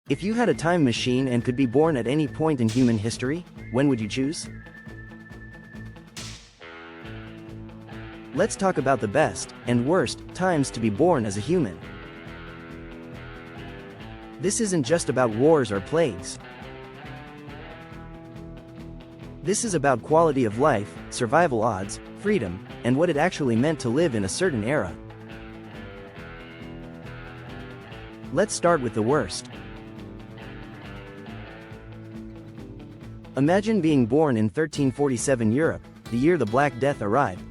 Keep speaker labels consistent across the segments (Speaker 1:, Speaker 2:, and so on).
Speaker 1: If you had a time machine and could be born at any point in human history, when would you choose? Let's talk about the best and worst times to be born as a human. This isn't just about wars or plagues. This is about quality of life, survival odds, freedom, and what it actually meant to live in a certain era. Let's start with the worst. Imagine being born in 1347 Europe, the year the Black Death arrived.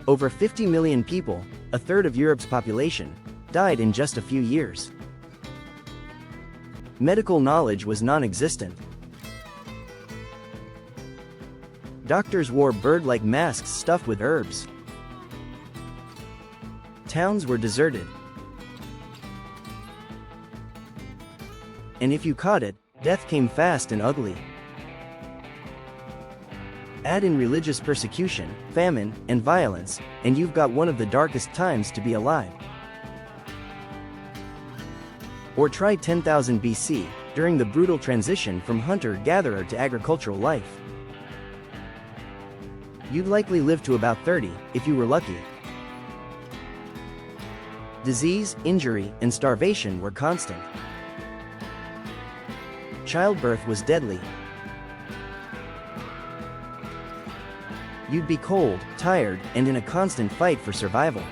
Speaker 1: Over 50 million people, a third of Europe's population, died in just a few years. Medical knowledge was non-existent. Doctors wore bird-like masks stuffed with herbs. Towns were deserted. And if you caught it, death came fast and ugly. Add in religious persecution, famine, and violence, and you've got one of the darkest times to be alive. Or try 10,000 BC, during the brutal transition from hunter-gatherer to agricultural life. You'd likely live to about 30, if you were lucky. Disease, injury, and starvation were constant. Childbirth was deadly. You'd be cold, tired, and in a constant fight for survival.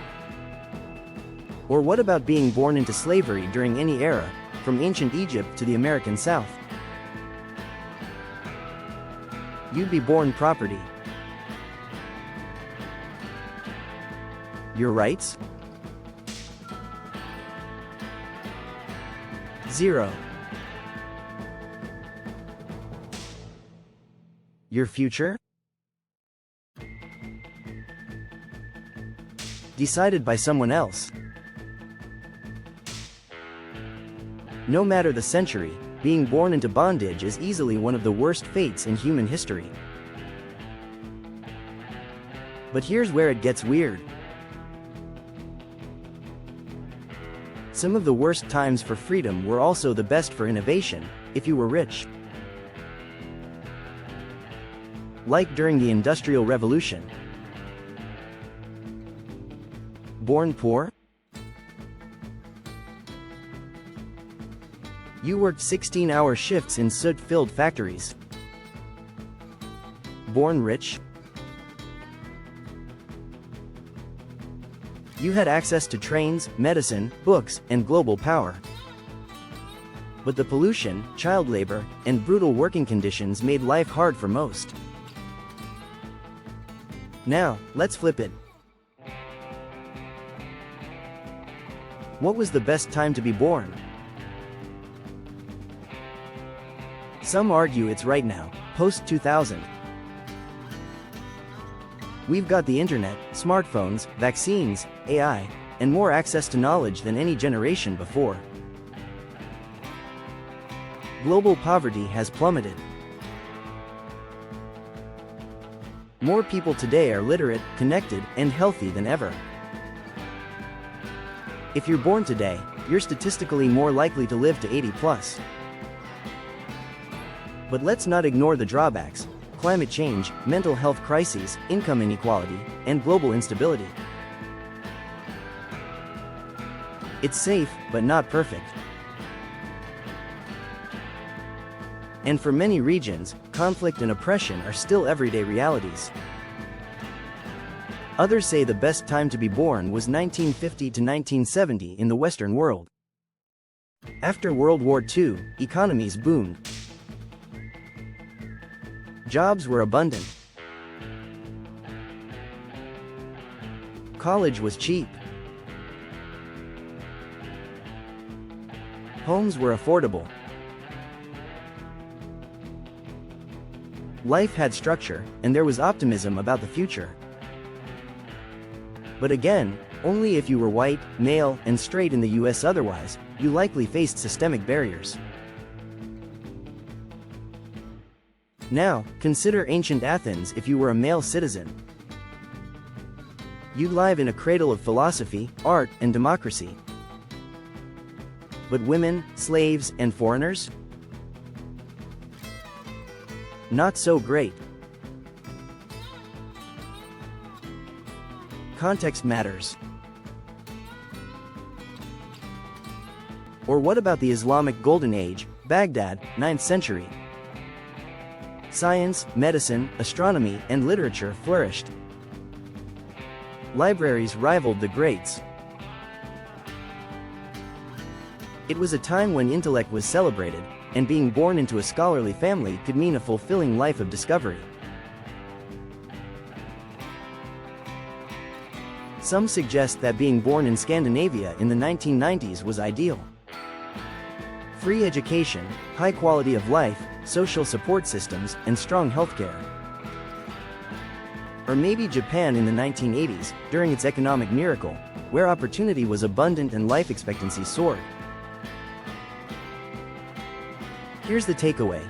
Speaker 1: Or what about being born into slavery during any era, from ancient Egypt to the American South? You'd be born property. Your rights? Zero. Your future? Decided by someone else. No matter the century, being born into bondage is easily one of the worst fates in human history. But here's where it gets weird. Some of the worst times for freedom were also the best for innovation, if you were rich. Like during the Industrial Revolution. Born poor? You worked 16-hour shifts in soot-filled factories. Born rich? You had access to trains, medicine, books, and global power. But the pollution, child labor, and brutal working conditions made life hard for most. Now, let's flip it. What was the best time to be born? Some argue it's right now, post-2000. We've got the internet, smartphones, vaccines, AI, and more access to knowledge than any generation before. Global poverty has plummeted. More people today are literate, connected, and healthy than ever. If you're born today, you're statistically more likely to live to 80 plus. But let's not ignore the drawbacks: climate change, mental health crises, income inequality, and global instability. It's safe, but not perfect. And for many regions, conflict and oppression are still everyday realities. Others say the best time to be born was 1950 to 1970 in the Western world. After World War II, economies boomed. Jobs were abundant. College was cheap. Homes were affordable. Life had structure, and there was optimism about the future. But again, only if you were white, male, and straight in the US. Otherwise, you likely faced systemic barriers. Now, consider ancient Athens if you were a male citizen. You'd live in a cradle of philosophy, art, and democracy. But women, slaves, and foreigners? Not so great. Context matters. Or what about the Islamic Golden Age, Baghdad, 9th century? Science, medicine, astronomy, and literature flourished. Libraries rivaled the greats. It was a time when intellect was celebrated, and being born into a scholarly family could mean a fulfilling life of discovery. Some suggest that being born in Scandinavia in the 1990s was ideal. Free education, high quality of life, social support systems, and strong healthcare. Or maybe Japan in the 1980s, during its economic miracle, where opportunity was abundant and life expectancy soared. Here's the takeaway.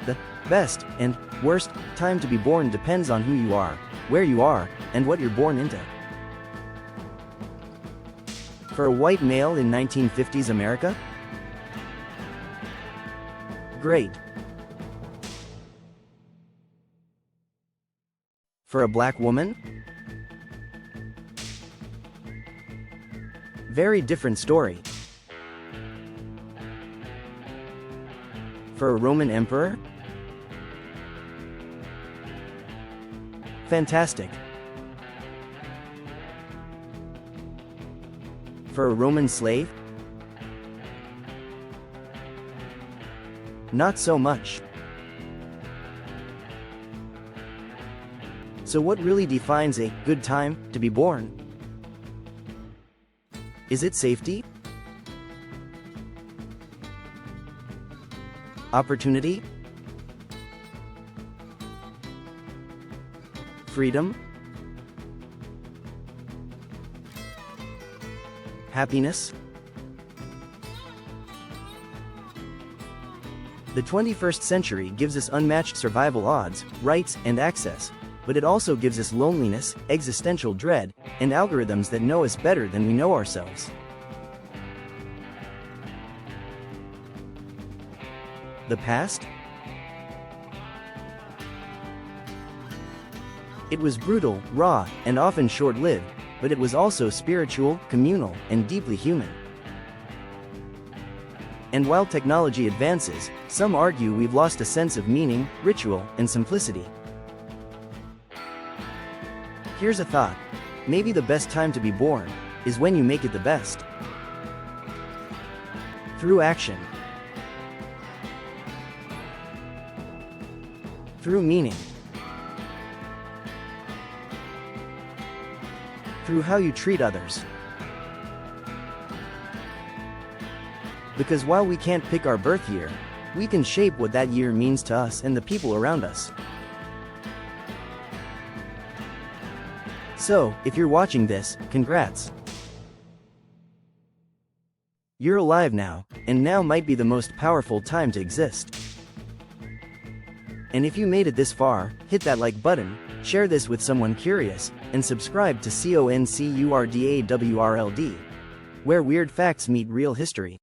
Speaker 1: The best and worst time to be born depends on who you are, where you are, and what you're born into. For a white male in 1950s America? Great. For a black woman? Very different story. For a Roman emperor? Fantastic. For a Roman slave? Not so much. So what really defines a good time to be born? Is it safety? Opportunity? Freedom? Happiness? The 21st century gives us unmatched survival odds, rights, and access, but it also gives us loneliness, existential dread, and algorithms that know us better than we know ourselves. The past? It was brutal, raw, and often short-lived, but it was also spiritual, communal, and deeply human. And while technology advances, some argue we've lost a sense of meaning, ritual, and simplicity. Here's a thought. Maybe the best time to be born is when you make it the best. Through action. Through meaning. Through how you treat others. Because while we can't pick our birth year, we can shape what that year means to us and the people around us. So, if you're watching this, congrats. You're alive now, and now might be the most powerful time to exist. And if you made it this far, hit that like button, share this with someone curious, and subscribe to CONCURDAWRLD, where weird facts meet real history.